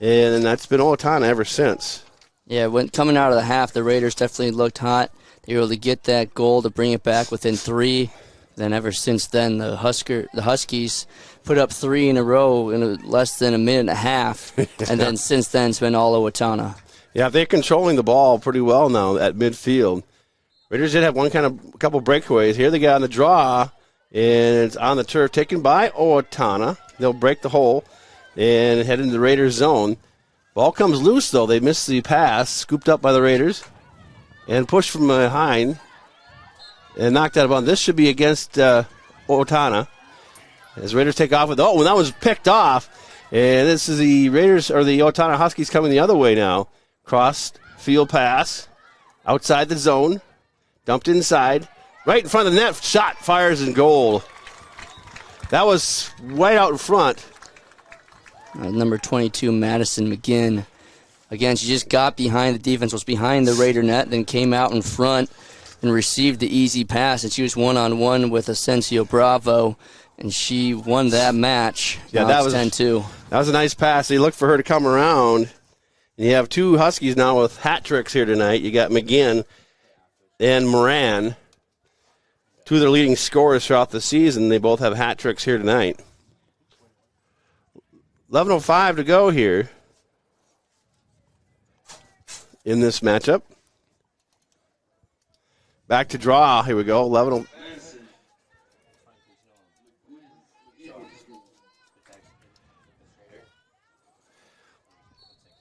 and that's been Owatonna ever since. Yeah, when coming out of the half, the Raiders definitely looked hot. They were able to get that goal to bring it back within 3. Then ever since then, the Huskies put up 3 in a row in less than a minute and a half, and then since then it's been all Owatonna. Yeah, they're controlling the ball pretty well now at midfield. Raiders did have a couple breakaways. Here they got on the draw, and it's on the turf taken by Owatonna. They'll break the hole and head into the Raiders zone. Ball comes loose, though. They missed the pass, scooped up by the Raiders, and pushed from behind and knocked out of bounds. This should be against Owatonna. As Raiders take off with, that was picked off. And this is the Raiders, or the Owatonna Huskies coming the other way now. Cross field pass, outside the zone, dumped inside, right in front of the net, shot, fires, and goal. That was right out in front. Number 22, Madison McGinn. Again, she just got behind the defense, was behind the Raider net, then came out in front and received the easy pass. And she was one-on-one with Asensio Bravo, and she won that match. Yeah, now that was 10-2. That was a nice pass. They looked for her to come around. And you have 2 Huskies now with hat tricks here tonight. You got McGinn and Moran, 2 of their leading scorers throughout the season. They both have hat tricks here tonight. 11:05 to go here in this matchup. Back to draw. Here we go. 11.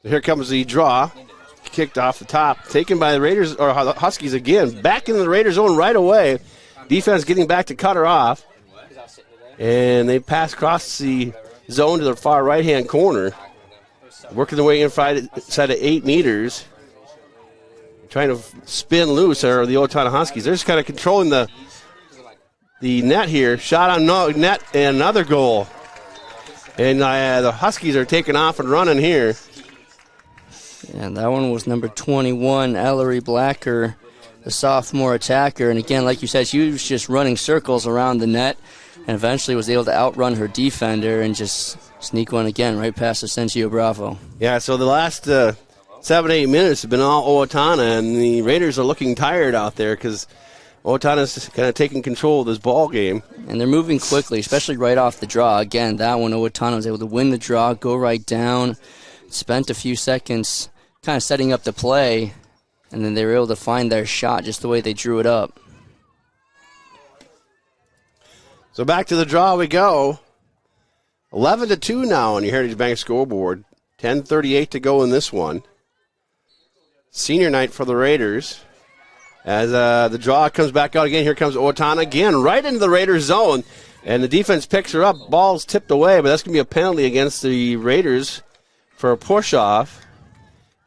Here comes the draw. Kicked off the top. Taken by the Raiders, or the Huskies again. Back into the Raiders' zone right away. Defense getting back to cut her off. And they pass across the zone to the far right-hand corner. Working their way inside of 8 meters. Trying to spin loose are the Owatonna Huskies. They're just kind of controlling the net here. Shot on net and another goal. And the Huskies are taking off and running here. And that one was number 21, Ellery Blacker, the sophomore attacker. And again, like you said, she was just running circles around the net and eventually was able to outrun her defender and just sneak one again right past Asensio Bravo. Yeah, so the last 7-8 minutes have been all Owatonna, and the Raiders are looking tired out there because Owatonna's kind of taking control of this ball game. And they're moving quickly, especially right off the draw. Again, that one, Owatonna was able to win the draw, go right down, spent a few seconds kind of setting up the play, and then they were able to find their shot just the way they drew it up. So back to the draw we go. 11-2 now on your Heritage Bank scoreboard. 10:38 to go in this one. Senior night for the Raiders. As the draw comes back out again, here comes Owatonna again, right into the Raiders zone. And the defense picks her up. Ball's tipped away, but that's going to be a penalty against the Raiders for a push-off.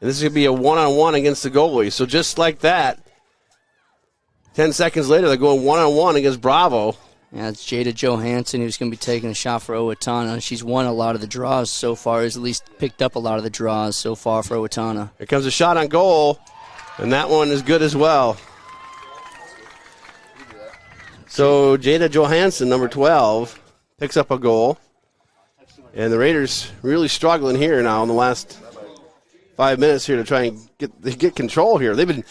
And this is going to be a one-on-one against the goalie. So just like that, 10 seconds later, they're going one-on-one against Bravo. Yeah, it's Jada Johansson who's going to be taking a shot for Owatonna. She's won a lot of the draws so far, has at least picked up a lot of the draws so far for Owatonna. Here comes a shot on goal, and that one is good as well. So Jada Johansson, number 12, picks up a goal. And the Raiders really struggling here now in the last 5 minutes here to try and get control here. They've been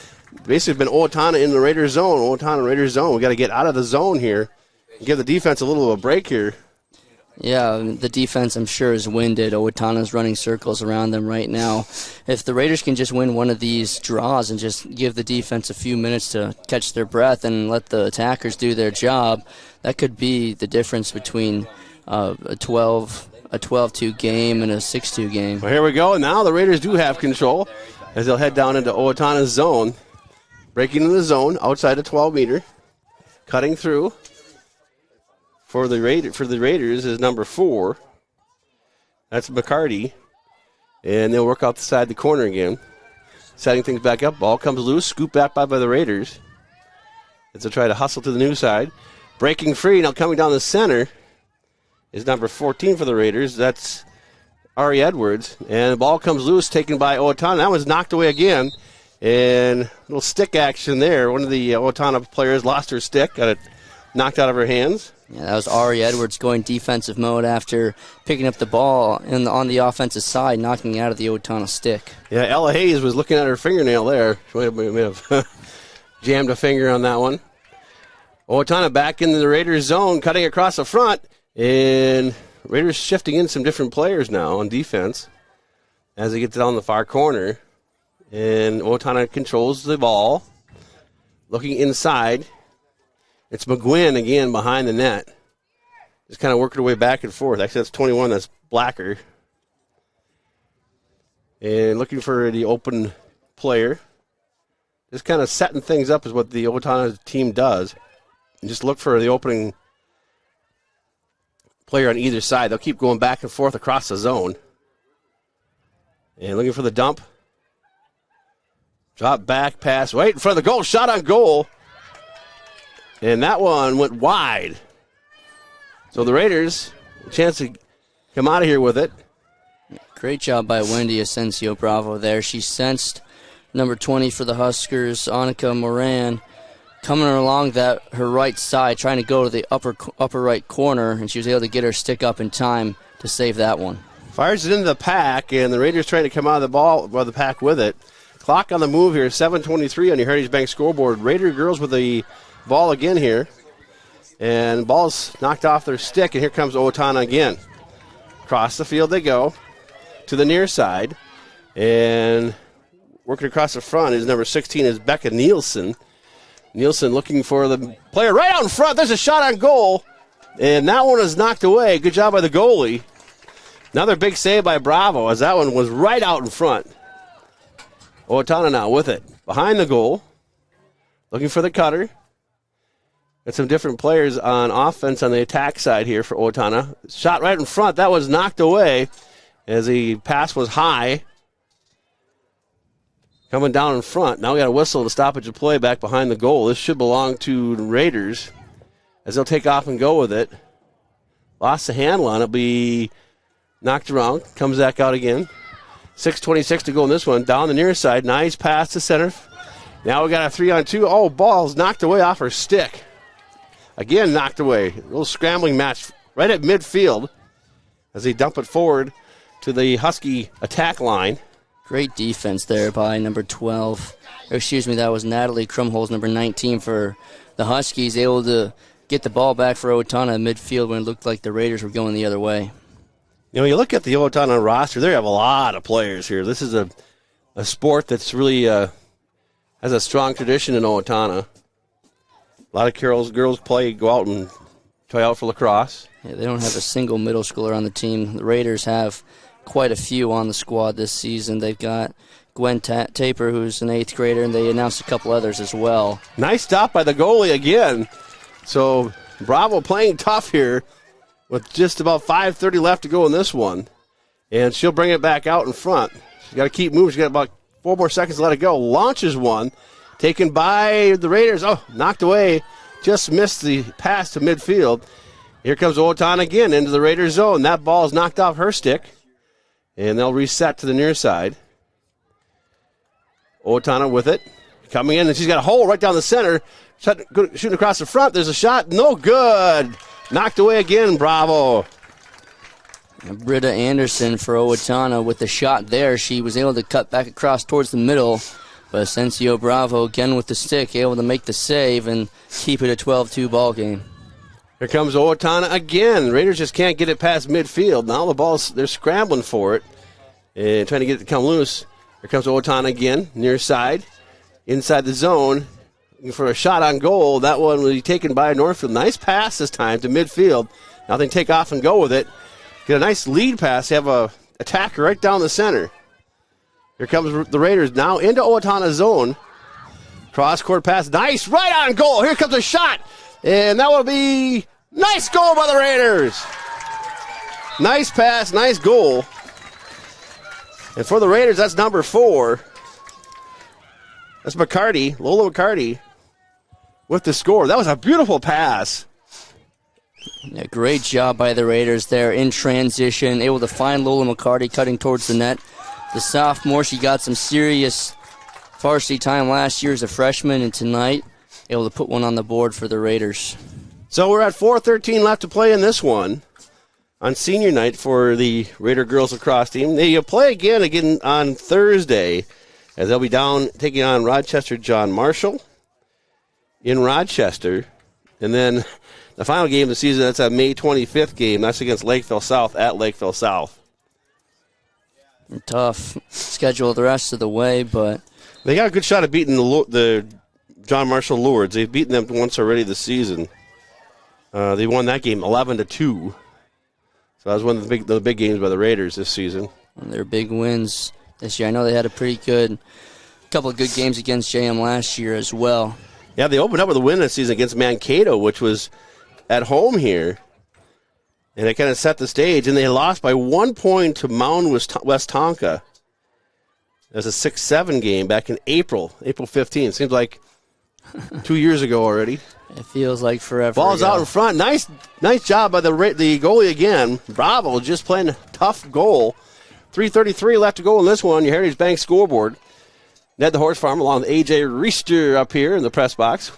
Owatonna in the Raiders zone. Owatonna Raiders zone. We got to get out of the zone here and give the defense a little of a break here. Yeah, the defense, I'm sure, is winded. Owatonna's running circles around them right now. If the Raiders can just win one of these draws and just give the defense a few minutes to catch their breath and let the attackers do their job, that could be the difference between a 12-2 game and a 6-2 game. Well, here we go. Now the Raiders do have control as they'll head down into Owatonna's zone. Breaking into the zone outside the 12-meter. Cutting through. For the Raiders is number 4. That's McCarty. And they'll work outside the corner again. Setting things back up. Ball comes loose. Scooped back by the Raiders. As they try to hustle to the new side. Breaking free. Now coming down the center is number 14 for the Raiders. That's Ari Edwards. And the ball comes loose. Taken by Owatonna. That was knocked away again. And a little stick action there. One of the Owatonna players lost her stick. Got it knocked out of her hands. Yeah, that was Ari Edwards going defensive mode after picking up the ball on the offensive side, knocking it out of the Owatonna stick. Yeah, Ella Hayes was looking at her fingernail there. She may have jammed a finger on that one. Owatonna back into the Raiders zone, cutting across the front, and Raiders shifting in some different players now on defense as they get down the far corner. And Owatonna controls the ball, looking inside. It's McGuinn again behind the net. Just kind of working her way back and forth. Actually, that's 21. That's Blacker. And looking for the open player. Just kind of setting things up is what the Owatonna team does. And just look for the opening player on either side. They'll keep going back and forth across the zone. And looking for the dump. Drop back pass. Wait in front of the goal. Shot on goal. And that one went wide. So the Raiders, a chance to come out of here with it. Great job by Wendy Asensio Bravo there. She sensed number 20 for the Huskers, Annika Moran, coming along her right side, trying to go to the upper right corner, and she was able to get her stick up in time to save that one. Fires it into the pack, and the Raiders trying to come out of the pack with it. Clock on the move here, 7:23 on your Heritage Bank scoreboard. Raider girls with the ball again here. And ball's knocked off their stick, and here comes Owatonna again. Across the field they go to the near side. And working across the front is number 16 is Becca Nielsen. Nielsen looking for the player right out in front. There's a shot on goal. And that one is knocked away. Good job by the goalie. Another big save by Bravo as that one was right out in front. Owatonna now with it. Behind the goal. Looking for the cutter. Got some different players on offense on the attack side here for Owatonna. Shot right in front. That was knocked away as the pass was high. Coming down in front. Now we got a whistle to stoppage of play back behind the goal. This should belong to the Raiders as they'll take off and go with it. Lost the handle on it. Be knocked around. Comes back out again. 6:26 to go in this one. Down the near side. Nice pass to center. Now we got a 3-on-2. Oh, ball's knocked away off her stick. Again knocked away. A little scrambling match right at midfield as they dump it forward to the Husky attack line. Great defense there by number 12. Excuse me, that was Natalie Krumholz, number 19 for the Huskies, able to get the ball back for Owatonna in midfield when it looked like the Raiders were going the other way. You know, you look at the Owatonna roster, they have a lot of players here. This is a sport that's really has a strong tradition in Owatonna. A lot of girls go out and try out for lacrosse. Yeah, they don't have a single middle schooler on the team. The Raiders have quite a few on the squad this season. They've got Gwen Taper, who's an 8th grader, and they announced a couple others as well. Nice stop by the goalie again. So Bravo playing tough here with just about 5:30 left to go in this one. And she'll bring it back out in front. She's got to keep moving. She's got about 4 more seconds to let it go. Launches one. Taken by the Raiders. Oh, knocked away. Just missed the pass to midfield. Here comes Owatonna again into the Raiders zone. That ball is knocked off her stick. And they'll reset to the near side. Owatonna with it. Coming in, and she's got a hole right down the center. Shooting across the front. There's a shot. No good. Knocked away again, Bravo. And Britta Anderson for Owatonna with the shot there. She was able to cut back across towards the middle. But Asensio Bravo again with the stick, able to make the save and keep it a 12-2 ball game. Here comes Owatonna again. Raiders just can't get it past midfield. Now the ball's, they're scrambling for it and trying to get it to come loose. Here comes Owatonna again, near side, inside the zone, looking for a shot on goal. That one will be taken by Northfield. Nice pass this time to midfield. Now they take off and go with it. Get a nice lead pass. They have a attacker right down the center. Here comes the Raiders now into Owatonna's zone. Cross-court pass. Nice. Right on goal. Here comes a shot. And that will be nice goal by the Raiders. Nice pass. Nice goal. And for the Raiders, that's number 4. That's McCarty. Lola McCarty with the score. That was a beautiful pass. Yeah, great job by the Raiders there in transition. Able to find Lola McCarty cutting towards the net. The sophomore, she got some serious varsity time last year as a freshman, and tonight able to put one on the board for the Raiders. So we're at 4:13 left to play in this one on senior night for the Raider girls lacrosse team. They play again on Thursday, as they'll be down taking on Rochester John Marshall in Rochester. And then the final game of the season, that's a May 25th game. That's against Lakeville South at Lakeville South. Tough schedule the rest of the way, but they got a good shot at beating the John Marshall Lourdes. They've beaten them once already this season. They won that game 11-2. So that was one of the big games by the Raiders this season. One of their big wins this year. I know they had a couple of good games against JM last year as well. Yeah, they opened up with a win this season against Mankato, which was at home here. And it kind of set the stage. And they lost by 1 point to Mound West Tonka. It was a 6-7 game back in April 15th. Seems like 2 years ago already. It feels like forever. Ball's out in front. Nice job by the goalie again. Bravo, just playing a tough goal. 3:33 left to go in this one. Your Heritage Bank scoreboard. Ned the Horse Farm along with A.J. Reister up here in the press box.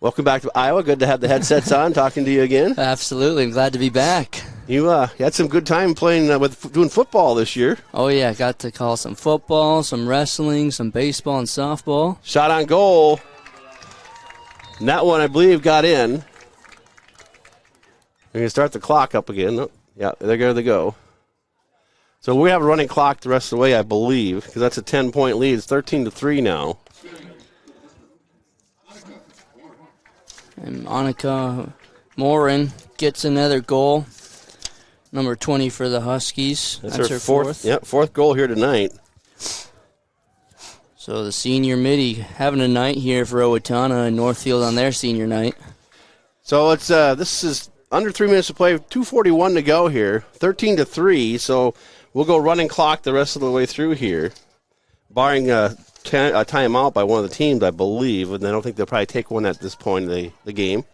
Welcome back to Iowa. Good to have the headsets on, talking to you again. Absolutely. I'm glad to be back. You had some good time playing doing football this year. Oh, yeah. Got to call some football, some wrestling, some baseball, and softball. Shot on goal. And that one, I believe, got in. We're going to start the clock up again. Oh, yeah, there they go. So we have a running clock the rest of the way, I believe, because that's a 10-point lead. It's 13-3 now. And Monica Morin gets another goal. Number 20 for the Huskies. That's her fourth. Yep, fourth goal here tonight. So the senior midi having a night here for Owatonna and Northfield on their senior night. So it's this is under 3 minutes to play, 2:41 to go here, 13-3. So we'll go running clock the rest of the way through here, barring a timeout by one of the teams, I believe, and I don't think they'll probably take one at this point in the game.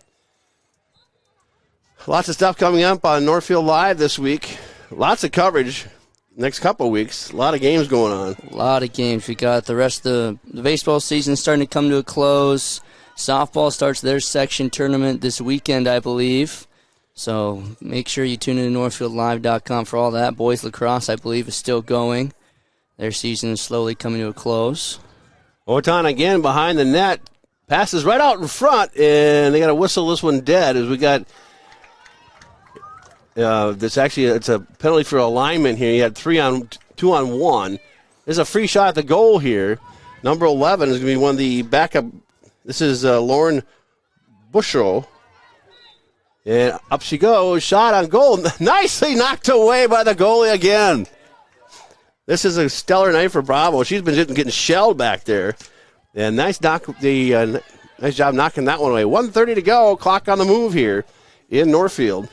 Lots of stuff coming up on Northfield Live this week. Lots of coverage. Next couple of weeks, a lot of games going on. A lot of games. We got the rest of the baseball season starting to come to a close. Softball starts their section tournament this weekend, I believe. So make sure you tune in to NorthfieldLive.com for all that. Boys lacrosse, I believe, is still going. Their season is slowly coming to a close. Owatonna again behind the net. Passes right out in front, and they got to whistle this one dead as we got... it's a penalty for alignment here. You had 2-on-1. There's a free shot at the goal here. Number 11 is going to be one of the backup. This is Lauren Bushrow. And up she goes. Shot on goal. Nicely knocked away by the goalie again. This is a stellar night for Bravo. She's been getting shelled back there. And nice job knocking that one away. 1:30 to go. Clock on the move here in Northfield.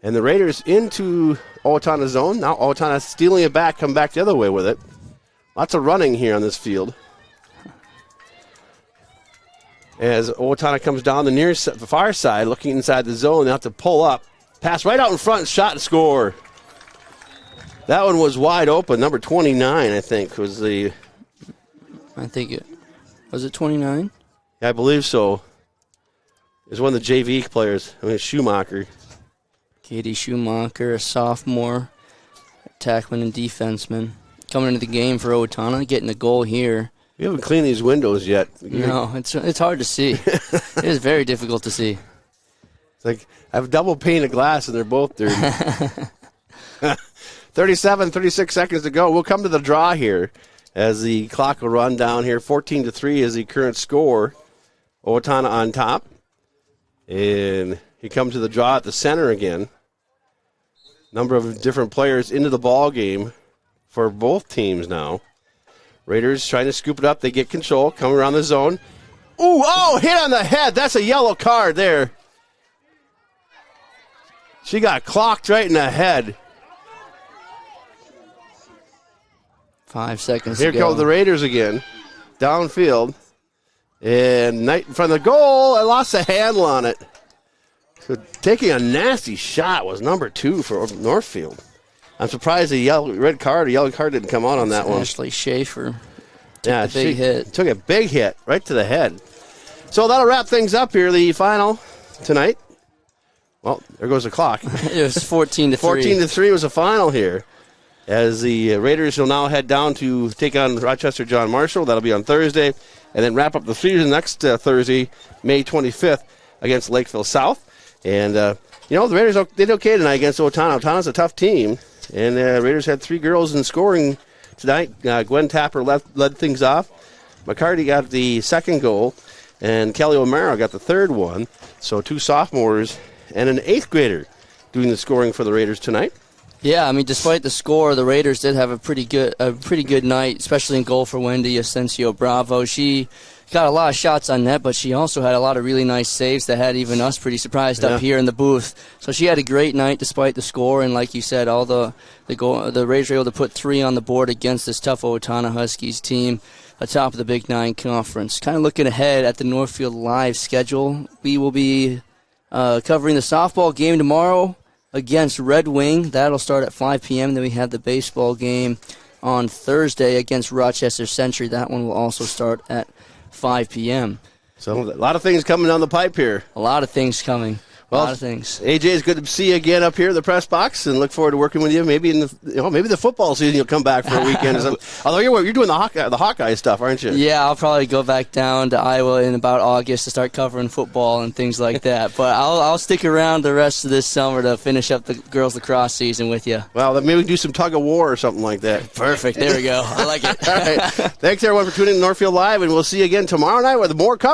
And the Raiders into Owatonna zone. Now Owatonna stealing it back, come back the other way with it. Lots of running here on this field. As Owatonna comes down the far side, looking inside the zone, they have to pull up. Pass right out in front, shot and score. That one was wide open. Number 29, I think, was the... Was it 29? Yeah, I believe so. It was one of the JV players. Schumacher. Katie Schumacher, a sophomore, attackman and defenseman. Coming into the game for Owatonna, getting a goal here. We haven't cleaned these windows yet. No, it's hard to see. It is very difficult to see. It's like I have double pane of glass, and they're both dirty. 36 seconds to go. We'll come to the draw here as the clock will run down here. 14-3 is the current score. Owatonna on top. And he comes to the draw at the center again. Number of different players into the ball game for both teams now. Raiders trying to scoop it up. They get control. Coming around the zone. Ooh, oh, hit on the head. That's a yellow card there. She got clocked right in the head. 5 seconds Here to go. go the Raiders again. Downfield. And Knight in front of the goal. I lost the handle on it. So taking a nasty shot was number 2 for Northfield. I'm surprised a yellow card didn't come out on that one. Ashley Schaefer Took a big hit right to the head. So that'll wrap things up here. The final tonight. Well, there goes the clock. It was 14-3. 14-3 was the final here. As the Raiders will now head down to take on Rochester John Marshall. That'll be on Thursday. And then wrap up the season next Thursday, May 25th, against Lakeville South. And, the Raiders did okay tonight against Owatonna. Owatonna's a tough team. And the Raiders had 3 girls in scoring tonight. Gwen Tapper led things off. McCarty got the second goal. And Kelly O'Mara got the third one. So 2 sophomores and an 8th grader doing the scoring for the Raiders tonight. Yeah, I mean, despite the score, the Raiders did have a pretty good night, especially in goal for Wendy Asensio Bravo. She got a lot of shots on net, but she also had a lot of really nice saves that had even us pretty surprised up here in the booth. So she had a great night despite the score, and like you said, all the Raiders were able to put 3 on the board against this tough Owatonna Huskies team atop of the Big 9 Conference. Kind of looking ahead at the Northfield Live schedule, we will be covering the softball game tomorrow against Red Wing. That'll start at 5 p.m. Then we have the baseball game on Thursday against Rochester Century. That one will also start at 5 p.m. So a lot of things coming down the pipe here. A lot of things coming. A lot of things. AJ, it's good to see you again up here in the press box, and look forward to working with you. Maybe maybe the football season you'll come back for a weekend. Although you're doing the Hawkeye stuff, aren't you? Yeah, I'll probably go back down to Iowa in about August to start covering football and things like that. But I'll stick around the rest of this summer to finish up the girls lacrosse season with you. Well, then maybe we can do some tug of war or something like that. Perfect. There we go. I like it. All right. Thanks everyone for tuning in to Northfield Live, and we'll see you again tomorrow night with more coverage.